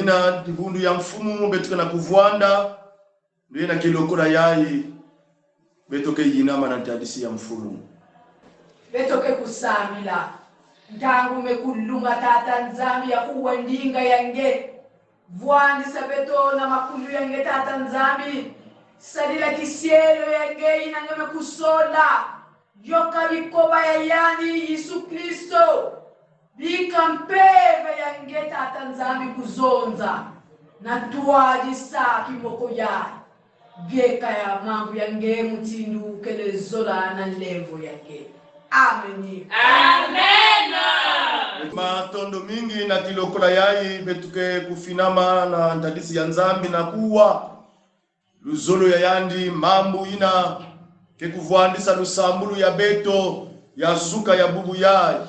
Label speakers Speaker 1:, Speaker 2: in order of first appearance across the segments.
Speaker 1: ina tibundu ya mfumu betuka na kuvwanda ndio na kilokora yayi betoke yinama na ntadisi ya mfumu
Speaker 2: betoke kusamila ntangu mekulunga tata nzambi ya uwandinga yange vwandisa beto na makulu yange tata nzambi salila kisielo yange inange mekusola yoka bikoba ya yani Yesu Kristo bikampeva yange tata nzambi kuzonza na tuwaji saki moko ya geka ya mambu yange mutindu kelezola na levo yange. Amen.
Speaker 3: Amen.
Speaker 1: Matondo mingi na kilokola yayi betuke kufinama na ntadisi ya nzambi na kuwa luzolo ya yandi mambu ina ke kuvwandisa lusambulu ya beto ya zuka ya bubu yayi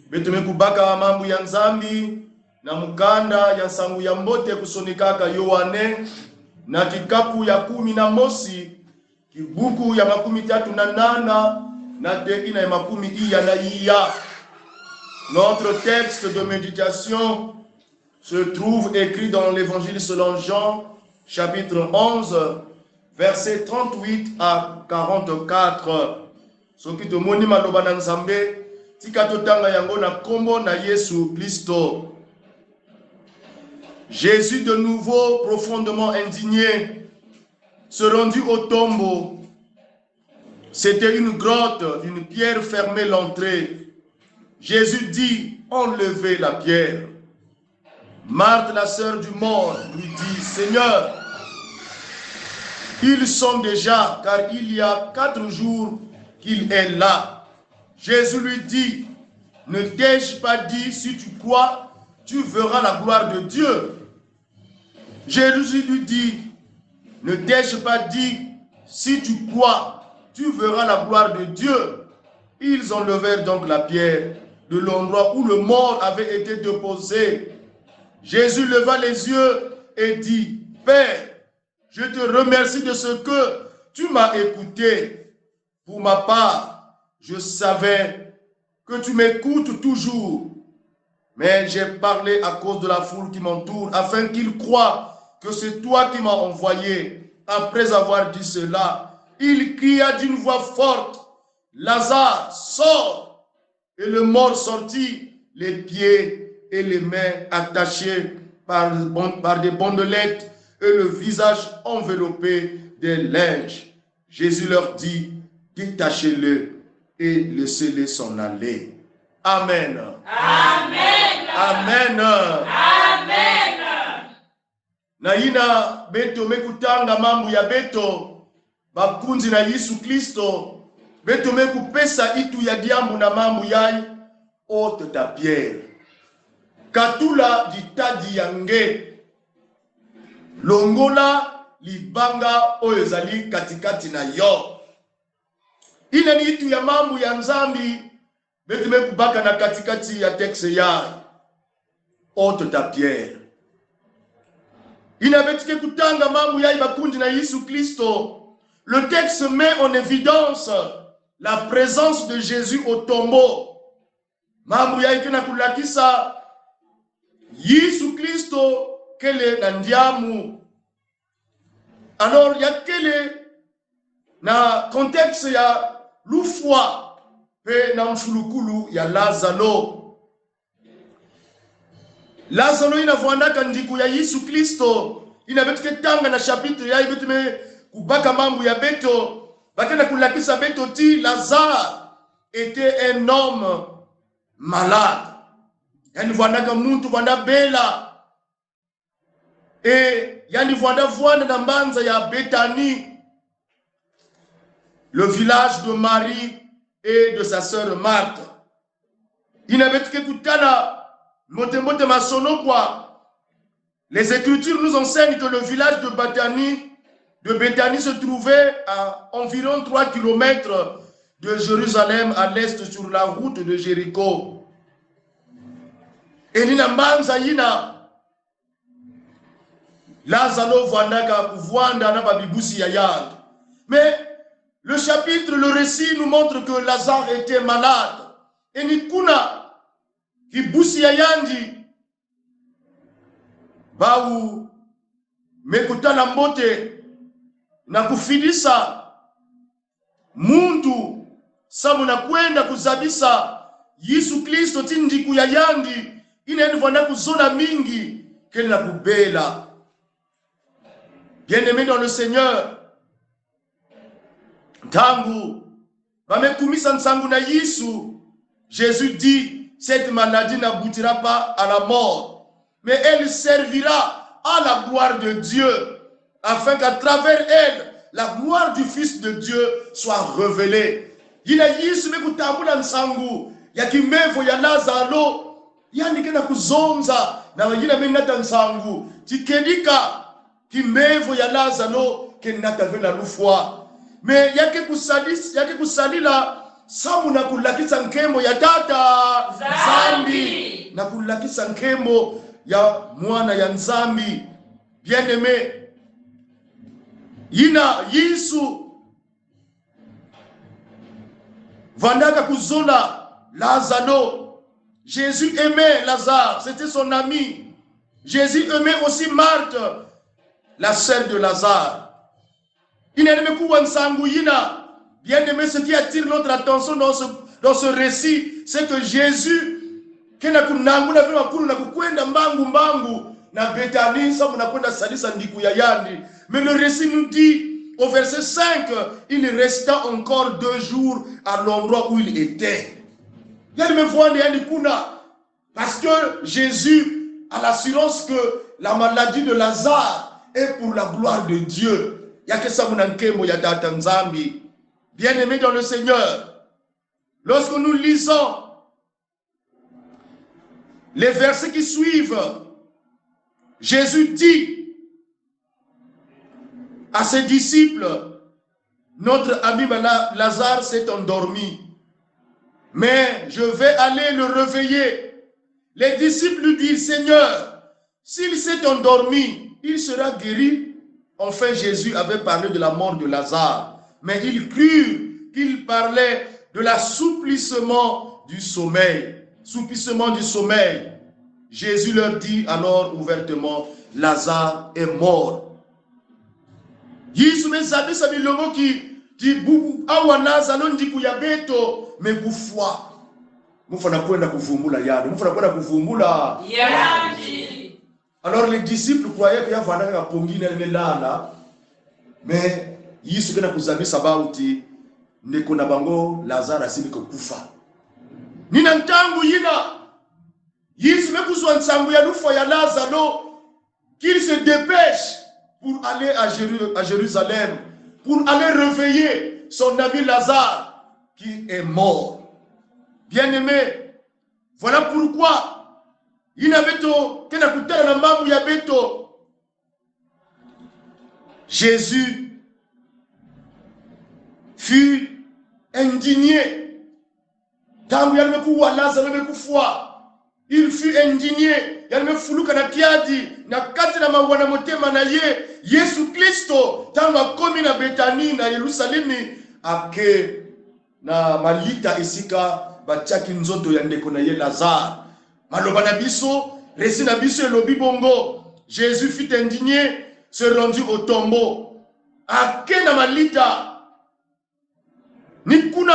Speaker 1: beto mekubaka mambu ya nzambi na mukanda ya sangu ya mbote kusonikaka Yohane na kikapu ya 11 kibuku ya 38 na tekina ya 10 na iya. Notre texte de méditation se trouve écrit dans l'évangile selon Jean, chapitre 11, versets 38 à 44. Soki to moni maloba na Nzambe tika totanga yango na kombo na Yesu Kristo. Jésus de nouveau profondément indigné se rendit au tombeau. C'était une grotte, une pierre fermait l'entrée. Jésus dit, enlevez la pierre. Marthe, la sœur du mort, lui dit, Seigneur, ils sont déjà, car il y a 4 jours qu'il est là. Jésus lui dit, ne t'ai-je pas dit, si tu crois, tu verras la gloire de Dieu. Jésus lui dit, ne t'ai-je pas dit, si tu crois, tu verras la gloire de Dieu. Ils enlevèrent donc la pierre de l'endroit où le mort avait été déposé. Jésus leva les yeux et dit, Père, je te remercie de ce que tu m'as écouté. Pour ma part, je savais que tu m'écoutes toujours. Mais j'ai parlé à cause de la foule qui m'entoure, afin qu'ils croient que c'est toi qui m'as envoyé. Après avoir dit cela, il cria d'une voix forte, Lazare, sors! Et le mort sortit, les pieds et les mains attachés par des bandelettes et le visage enveloppé des linges. Jésus leur dit, détachez-le et laissez-les s'en aller. Amen.
Speaker 3: Amen.
Speaker 1: Amen.
Speaker 3: Amen.
Speaker 1: Naina beto mekutanga mambu ya beto bakunzi na Yesu Kristo beto mekupesa itu ya diambu na mambu yai ote ta pierre katula ditadi yange longola libanga oyo ezali katikati na yo. Ile ni itu ya mambu ya nzambi beto mekubaka na katikati ya tekse yai ôte ta pierre. Inabetika kutanga mambo ya ibakundi na Yesu Kristo. Le texte met en évidence la présence de Jésus au tombeau. Mambo ya ikena kulakisa Yesu Kristo kele na ndiamu. Alors ya kele na contexte ya lufwa pe na mfulukulu ya Lazaro. Lazaro inavyoandaka ndiku ya Yesu Kristo inabetuke tanga na chapitre ya ibetume kubaka mambo ya beto bakena kulakisa beto ti Lazare était un homme malade. Yani voandaka muntu voanda bela et yani voanda na mbanza ya Bethanie, le village de Marie et de sa sœur Marthe. Inabetuke kutana mote masono kwa. Les Écritures nous enseignent que le village de Bethanie se trouvait à environ 3 km de Jérusalem à l'est sur la route de Jéricho. Et Ninambanza yina Lazaro vandaka kuvwanda na babibusi ya yard. Mais le chapitre, le récit nous montre que Lazare était malade. Et nikuna kibusi ya yandi bau mekutana mbote na kufidisa muntu samu na kwenda kuzabisa Yesu Kristo tindiku ya yandi inaendivana kuzona mingi kele na kubela. Bien-aimé dans le Seigneur, tangu bamekumisa nsangu na Yesu, Jésus dit cette maladie n'aboutira pas à la mort, mais elle servira à la gloire de Dieu, afin qu'à travers elle, la gloire du Fils de Dieu soit révélée. Yina Yesu mekutambula nsangu ya kimevo ya Lazaro, yani kena kuzonza na yina menata nsangu tikedika kimevo ya Lazaro kenata vena lufwa. Mais yake kusalila samu na kulakisa nkembo ya tata Zambi na kulakisa nkembo ya mwana ya Nzambi. Bien-aimé, yina Yesu vandaka kuzona Lazaro. Jésus aimait Lazare, c'était son ami. Jésus aimait aussi Marthe, la sœur de Lazare. Bien-aimé, ce qui attire notre attention dans ce récit, c'est que Jésus, mais le récit nous dit, au verset 5, il resta encore 2 jours à l'endroit où il était. Parce que Jésus a l'assurance que la maladie de Lazare est pour la gloire de Dieu. Bien-aimés dans le Seigneur, lorsque nous lisons les versets qui suivent, Jésus dit à ses disciples, notre ami Lazare s'est endormi, mais je vais aller le réveiller. Les disciples lui disent, Seigneur, s'il s'est endormi, il sera guéri. Enfin, Jésus avait parlé de la mort de Lazare, mais ils crurent qu'il parlait de l'assouplissement du sommeil. Soupissement du sommeil. Jésus leur dit alors ouvertement, Lazare est mort. Yesu mesabi sabi lomo ki bubu awana salon di kuyabeto megufwa. Mufana kwenda kuvumbula yadi. Mufana kwenda kuvumbula yadi. Alors les disciples croyaient qu'il y avait un pongine là, mais Yesu kena kuzabi sabauti nekona bango Lazare asili kufa. Nina ntangu yina Yesu mekuzwa nsangu ya lufa ya Lazaro qu'il se dépêche pour aller à Jérusalem, pour aller réveiller son ami Lazare qui est mort. Bien-aimé, voilà pourquoi Jésus fut indigné. il fut indigné. Yamefuluka na kiadi na kati na mawana motema na ye Yesu Kristo tanga komi na Betani na Yerusalemi ake na malita esika batiaki nzoto ya ndeko na ye Lazare. Maloba na biso, resi na biso elobi bongo, Jésus fut indigné, se rendit au tombeau. Ake na malita. Nikuna,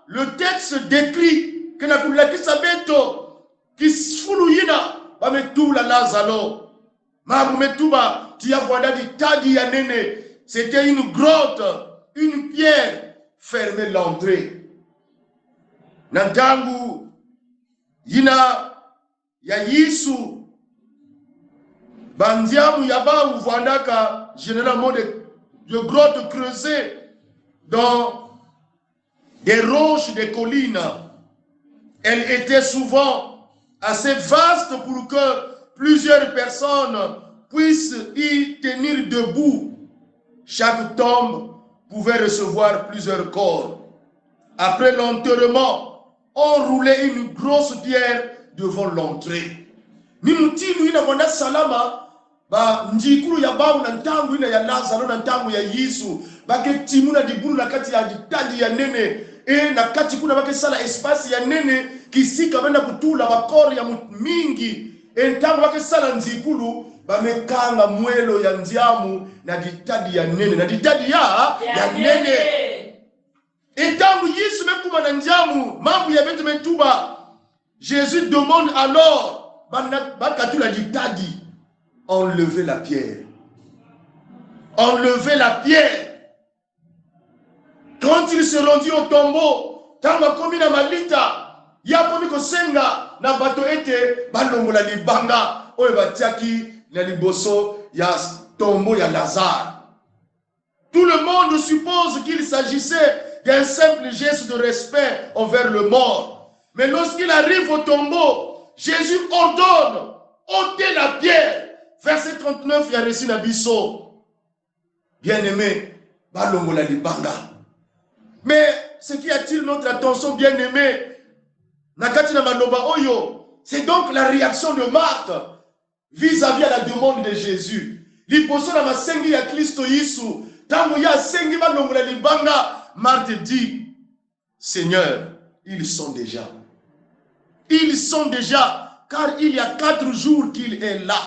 Speaker 1: le texte décrit que na kulakisa beto kisfuluyina bametula Lazaro. Mabumetuba tia kwanda ditadi ya nene. C'était une grotte, une pierre fermait l'entrée. Nantangu yina ya Yesu bandiamu yabaou vandaka généralement de grottes creusées dans des roches, des collines. Elle était souvent assez vaste pour que plusieurs personnes puissent y tenir debout. Chaque tombe pouvait recevoir plusieurs corps. Après l'enterrement, on roulait une grosse pierre devant l'entrée. Nimutinu ina wanda salama ba njikuru ya babu na ntangu ina ya Lazaro na ntangu ya Yesu bake timu na diburu na kati ya ditadi ya nene na kati kuna bake sala espace ya nene kisika benda kutula bakoro ya mingi ntangu bake sala njikuru bamekanga mwelo ya nziamu na ditadi ya nene na ditadi ya nene ntangu Yesu mekuma na nziamu mambu ya betu metuba. Jésus demande alors bakatula ditadi enlever la pierre. Enlever la pierre. Quand il se rendit au tombeau, tanga komi na malita, ya komi ko senga na bato ete balongola libanga oyo batiaki na liboso ya tombeau ya Lazare. Tout le monde suppose qu'il s'agissait d'un simple geste de respect envers le mort. Mais lorsqu'il arrive au tombeau, Jésus ordonne ôter la pierre. Verset 39, il y a récit Nabiso. Bien-aimé, balongola libanga. Mais ce qui attire notre attention, bien-aimé, nakati na maloba oyo, c'est donc la réaction de Marthe vis-à-vis à la demande de Jésus. Liposo na masengi ya Kristo Yesu, tango ya sengi balongola libanga, Marthe dit, Seigneur, ils sont déjà. Ils sont déjà, car il y a 4 jours qu'il est là.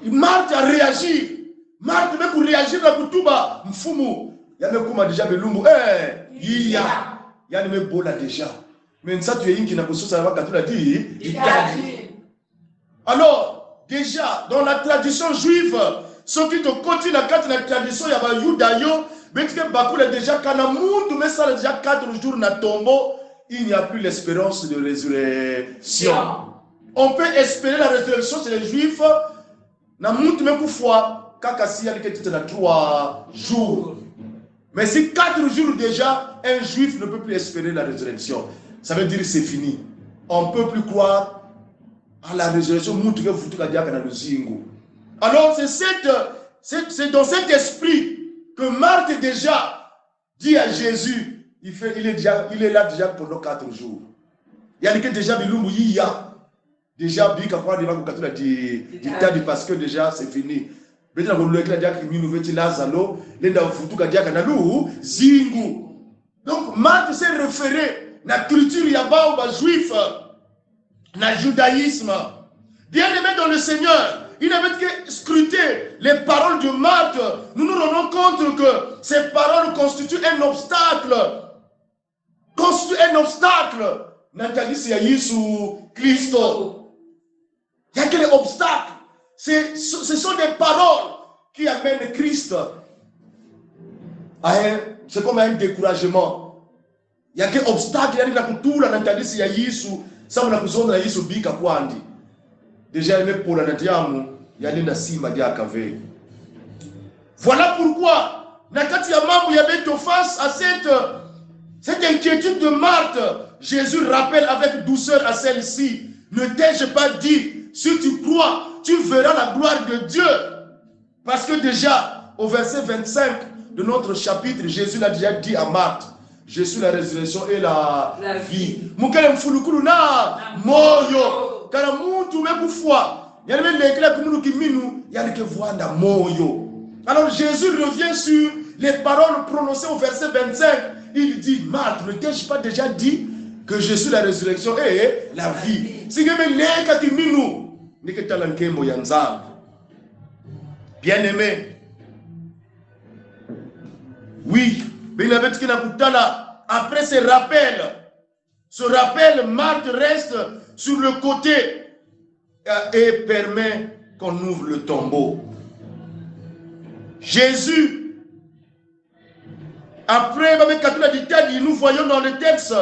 Speaker 1: Marthe a réagi. Marthe veut pour réagir à Kutuba. Mfumu. Il y a même déjà Belumbu. Il y a même Bola déjà. Mais ça tu es une qui n'a pas ça va quand tu l'as dit. Alors, déjà, dans la tradition juive, ce qui te continue la tradition, il y a un Yudayo, mais tu es déjà, quand on a ça déjà 4 jours na tombeau, il n'y a plus l'espérance de résurrection. On peut espérer la résurrection chez les Juifs. Na mount même pour foi, kakasi yali que tu as 3 jours. Mais si 4 jours déjà, un Juif ne peut plus espérer la résurrection. Ça veut dire que c'est fini. On ne peut plus croire à la résurrection. Alors c'est dans cet esprit que Marthe déjà dit à Jésus. Il est là déjà pendant 4 jours. Il y a déjà déjà parce que déjà c'est fini. Donc Marthe s'est référé à la culture yaba juif, na judaïsme. Bien aimé dans le Seigneur, il n'avait que scruter les paroles de Marthe. Nous nous rendons compte que ces paroles constituent un obstacle. Nathalie, c'est Jésus Christo. Il y a quel obstacle? Ce sont des paroles qui amènent Christ à c'est comme un découragement. Il y a quel obstacle? Il y a tout la Nathalie, c'est Jésus. Ça, on a besoin de Jésus Bika Kwandi. Déjà, il y a pour la Nadiamu, il y a une Sima Diakave. Voilà pourquoi, Nakati Yamamu, il y avait face à cette inquiétude de Marthe. Jésus rappelle avec douceur à celle-ci. Ne t'ai-je pas dit, si tu crois, tu verras la gloire de Dieu. Parce que déjà, au verset 25 de notre chapitre, Jésus l'a déjà dit à Marthe. Je suis la résurrection et la
Speaker 2: vie.
Speaker 1: Mukele mfulukulu na moyo. Kala mutu mekufwa. Yale lekela kumunu kiminu yale ke voanda moyo. Alors Jésus revient sur les paroles prononcées au verset 25. Il dit, Marthe, ne t'ai-je pas déjà dit que je suis la résurrection et la vie? Si je me leka kiminu, ni ke talankembo ya nzambe. Bien-aimé. Oui, après ce rappel, Marthe reste sur le côté et permet qu'on ouvre le tombeau. Jésus, après, nous voyons dans le texte,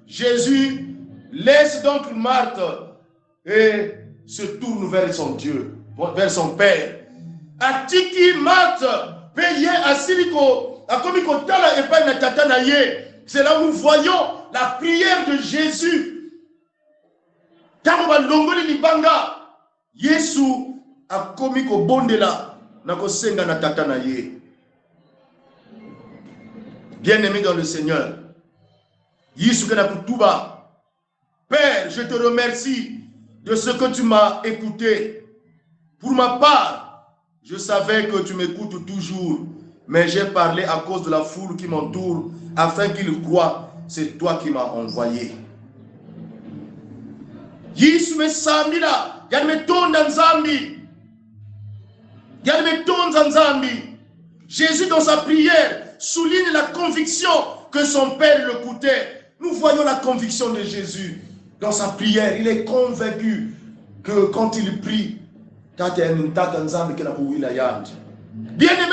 Speaker 1: Jésus laisse donc Marthe et se tourne vers son Dieu, vers son Père. Atiki Marthe, payé à Siliko, c'est là où nous voyons la prière de Jésus. Yesu a commis ko bondela na ko senga na tata na ye. Bien-aimé dans le Seigneur, Yesu kana kutuba. Père, je te remercie de ce que tu m'as écouté. Pour ma part, je savais que tu m'écoutes toujours. Mais j'ai parlé à cause de la foule qui m'entoure, afin qu'ils croient, c'est toi qui m'as envoyé. Yesu me samila, yal me tonda nzambi. Yal me tonda nzambi. Jésus dans sa prière souligne la conviction que son Père l'écoutait. Nous voyons la conviction de Jésus dans sa prière. Il est convaincu que quand il prie, bien-aimé,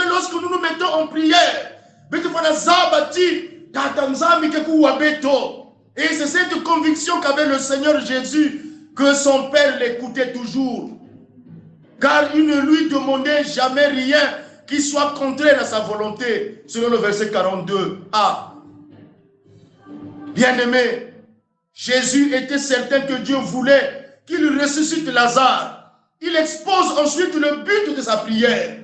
Speaker 1: lorsque nous nous mettons en prière, et c'est cette conviction qu'avait le Seigneur Jésus, que son Père l'écoutait toujours. Car il ne lui demandait jamais rien qui soit contraire à sa volonté, selon le verset 42a. Bien-aimé, Jésus était certain que Dieu voulait qu'il ressuscite Lazare. Il expose ensuite le but de sa prière.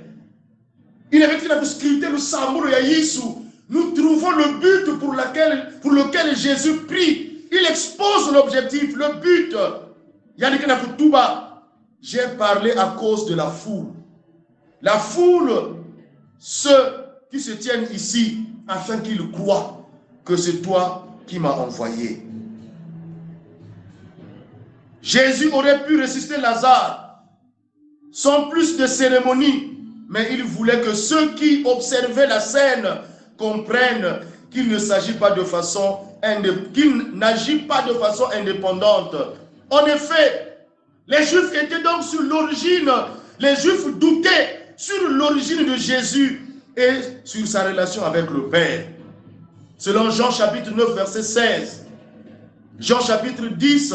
Speaker 1: Il avait fait la scruter le Samour et Yesu. Nous trouvons le but pour lequel Jésus prie. Il expose l'objectif, le but. J'ai parlé à cause de la foule. La foule, ceux qui se tiennent ici, afin qu'ils croient que c'est toi qui m'as envoyé. Jésus aurait pu ressusciter Lazare sans plus de cérémonie, mais il voulait que ceux qui observaient la scène comprennent qu'il ne s'agit pas de façon qu'il n'agit pas de façon indépendante. En effet, les Juifs étaient donc sur l'origine, les Juifs doutaient sur l'origine de Jésus et sur sa relation avec le Père. Selon Jean chapitre 9, verset 16, Jean chapitre 10,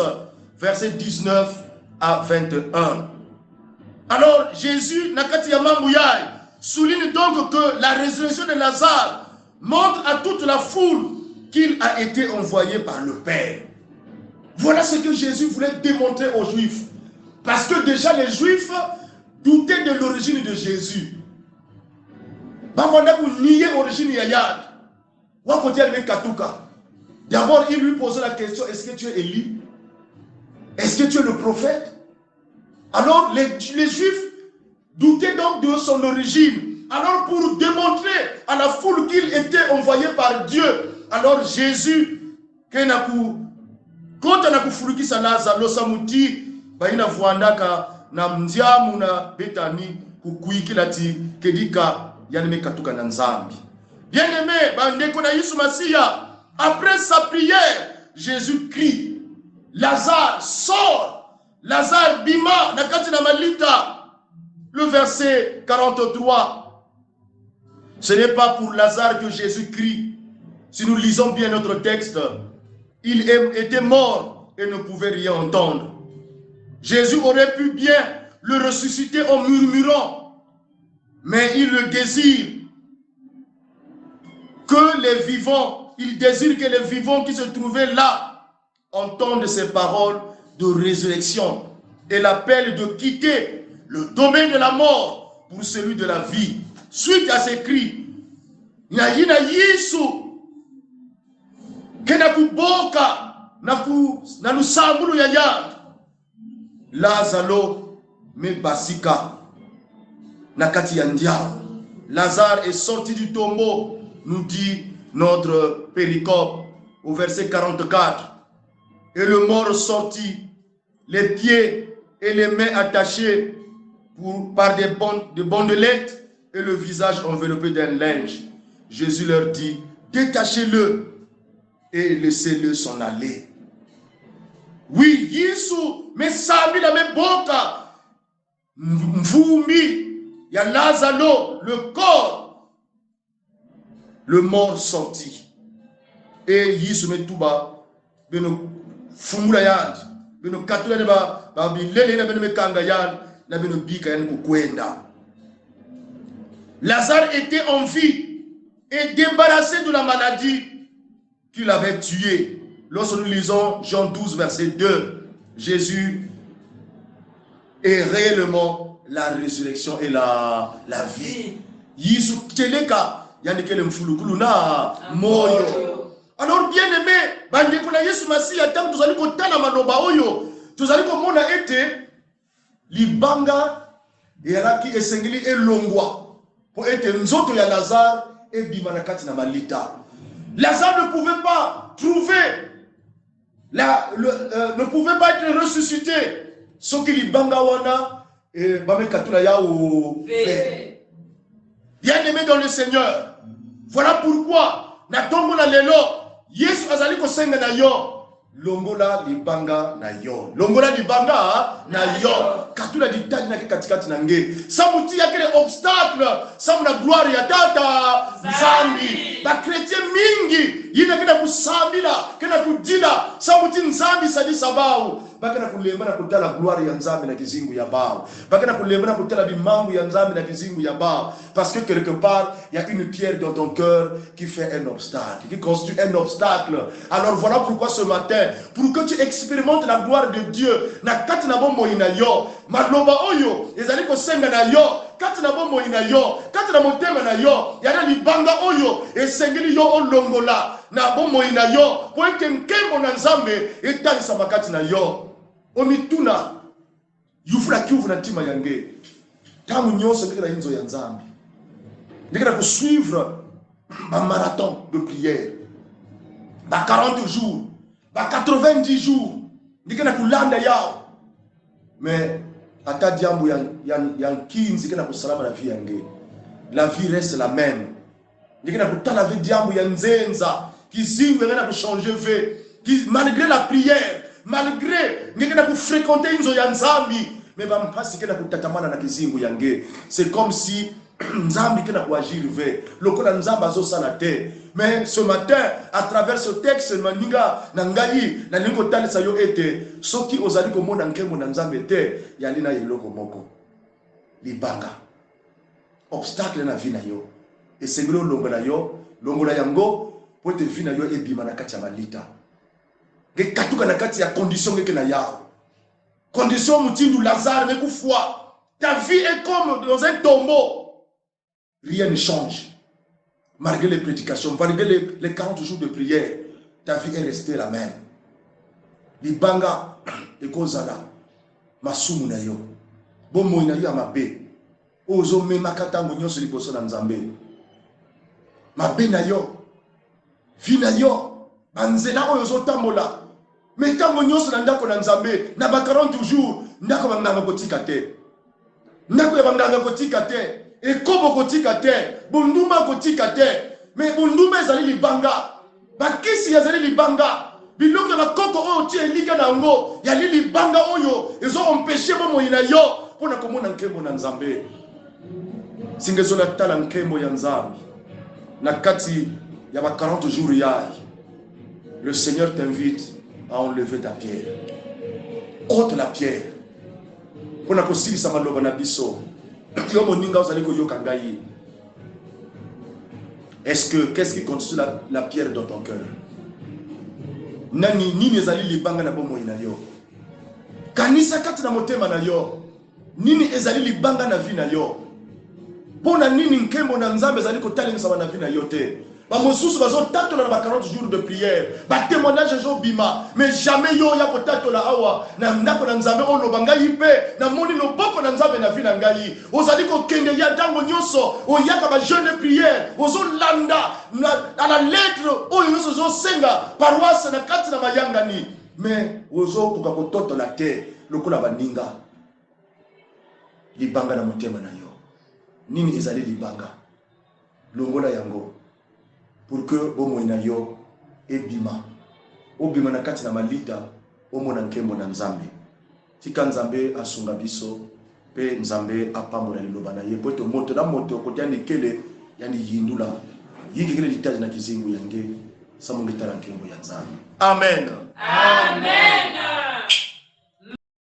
Speaker 1: verset 19 à 21. Alors Jésus, Nakati Yamambouyai, souligne donc que la résurrection de Lazare montre à toute la foule qu'il a été envoyé par le Père. Voilà ce que Jésus voulait démontrer aux Juifs. Parce que déjà les Juifs doutaient de l'origine de Jésus. D'abord, il lui posait la question, est-ce que tu es Élie? Est-ce que tu es le prophète? Alors, les Juifs doutaient donc de son origine. Alors, pour démontrer à la foule qu'il était envoyé par Dieu, alors Jésus, quand on a kufuriki salaza, losamuti, baina vuandaka, na mdiamu na betani, kukuiki lati, kedika, yaneme katuka na nzambi. Bien-aimé, bandeko na Yesu Masia, après sa prière, Jésus crie, Lazare, sort! Lazare, bima, nakati na malita. Le verset 43. Ce n'est pas pour Lazare que Jésus crie. Si nous lisons bien notre texte, il était mort et ne pouvait rien entendre. Jésus aurait pu bien le ressusciter en murmurant, mais il le désire que les vivants, il désire que les vivants qui se trouvaient là entendent ces paroles de résurrection et l'appel de quitter le domaine de la mort pour celui de la vie. Suite à ces cris, Yayina Yesu, kena kuboka na lusambulu ya yandi. Lazaro me basika na kati ya ndiao. Lazare est sorti du tombeau, nous dit notre péricope au verset 44. Et le mort sortit, les pieds et les mains attachés par des bandelettes et le visage enveloppé d'un linge. Jésus leur dit, détachez-le et laissez-le s'en aller. Oui, Yesu me sami la me boka mvumi ya Lazaro, le corps, le mort sorti. Et Yesu me tuba beno fumula yandi beno katula ne ba bilele na beno me kanga yandi na beno bika yandi kukwenda. Lazare était en vie et débarrassé de la maladie qu'il avait tuée. Lorsque nous lisons Jean 12, verset 2, Jésus est réellement la résurrection et la vie. Yesu teleka yanike le mfulukulu na moyo. Alors bien aimé, bandeko na Yesu Masiya tant tozali kotala maloba oyo, tozali komona ete libanga yaraki esengeli elongwa po ete nzoto ya Lazare ebima na kati na malita. Lazare ne pouvait pas trouver ne pouvait pas être ressuscité. Ce qui libanga wana et bame katula ya ou bien aimé dans le Seigneur. Voilà pourquoi na tombo na lelo Yesu azali ko senga na yo longola libanga na yo. Longola libanga na yo. Katula ditani na katikati na nge. Samuti ya kile obstacle, samu na gloire ya tata nzambi. Ba chrétien mingi yina kena kusambila, kena kudila, samuti nzambi sadi sabau. Bakana kulemba na kutala gloire ya nzambi na kizingu ya bao. Bakana kulemba na kutala bimangu ya nzambi na kizingu ya bao. Parce que quelque part, il y a une pierre dans ton cœur qui fait un obstacle, qui constitue un obstacle. Alors voilà pourquoi ce matin, pour que tu expérimentes la gloire de Dieu, na kati na bombo ina yo, maloba oyo, ezali ko senga na yo, kati na bombo ina yo, kati na motema na yo, yana libanga oyo, esengeli yo olongola, na bombo ina yo, po eke nkembo na nzambe, etalisa makati na yo. Omituna, yufura kiuvu na tima yange, tamu nyonso ndikira inzo ya nzambe. Ndikira kusuivre un marathon de prière, 40 jours, 90 jours, ndikira kulanda yao. Mais ata diambu yang 15 ndikira kusalama la vie yange. La vie reste la même. Ndikira kutala vie diambu ya nzenza, kizingu ngena kuchanger vie, malgré la prière, malgré ngena kufréquenter inzo ya nzambi, mais bampasi kena kutatamana na kizingu yange. C'est comme si nzambi kena kuagir ve lokola nzamba zo sana te. Mais ce matin, à travers ce texte, maninga nangai na lingo talisa yo ete soki ozali komona nkemo na nzambe te yali na yeloko moko libanga obstacle na vie na yo esengelo longola yo longola yango po te vie na yo ebima na kati ya malita ke katuka na kati ya condition ngeke na yao condition mutindu Lazare ne kufwa. Ta vie est comme dans un tombeau, rien ne change. Malgré les prédications, malgré les 40 jours de prière, ta vie est restée la même. Libanga ekozala masumu na yo. Bomo ina yo amabe. Ozo me makata ngonyoso liboso na nzambe. Mabe na yo. Vi na yo. Banzela oyo zo tambola. Mais tango nyonso na ndako na nzambe na ba 40 jours ndako banganga kotika te. Ndako ya banganga kotika te. Ekobo kotika te, bunduma kotika te, mais bunduma ezali libanga, bakisi yazali libanga, biloko ya bakoko oyo tie elika na ngo, yali libanga oyo, ezo empêché bomo ina yo, pona komona nkembo na nzambe. Singezo na tala nkembo ya nzambe, na kati ya ba 40 jours yai, le Seigneur t'invite à enlever ta pierre. Ôte la pierre, pona kosilisa maloba na biso. Est-ce que qu'est-ce qui constitue la pierre dans ton cœur? Nani nini ezali libanga na bomo ina yo? Kanisa kati na motema na yo. Nini ezali libanga na vie na yo? Pona nini nkembo na nzambe ezali kotalingisa na vie na yo te? bamosusu bazotatola na 40 jours de prière, batémoignage ezobima, mais jamais yo ya kotatola awa na ndako na nzambe oloba ngai mpe na moni loboko na nzambe na vie na ngai. Ozali kokende ya ntango nyonso oyaka ba jeune de prière, ozolanda à la lettre oyo nyonso ozosenga paroisse na kati na mayangani, mais ozokoka kototola te lokola baninga. Libanga na motema na yo nini ezali libanga longola yango pour que bomoi na yo ebima obima na kati na malita omona nkembo na nzambe. Tika nzambe asunga biso pe nzambe apambola liloba na ye poto moto na moto kotiani kele yani yindula yikikele litaji na kizingu yange samungetala nkembo ya nzambe. Amen.
Speaker 3: Amen.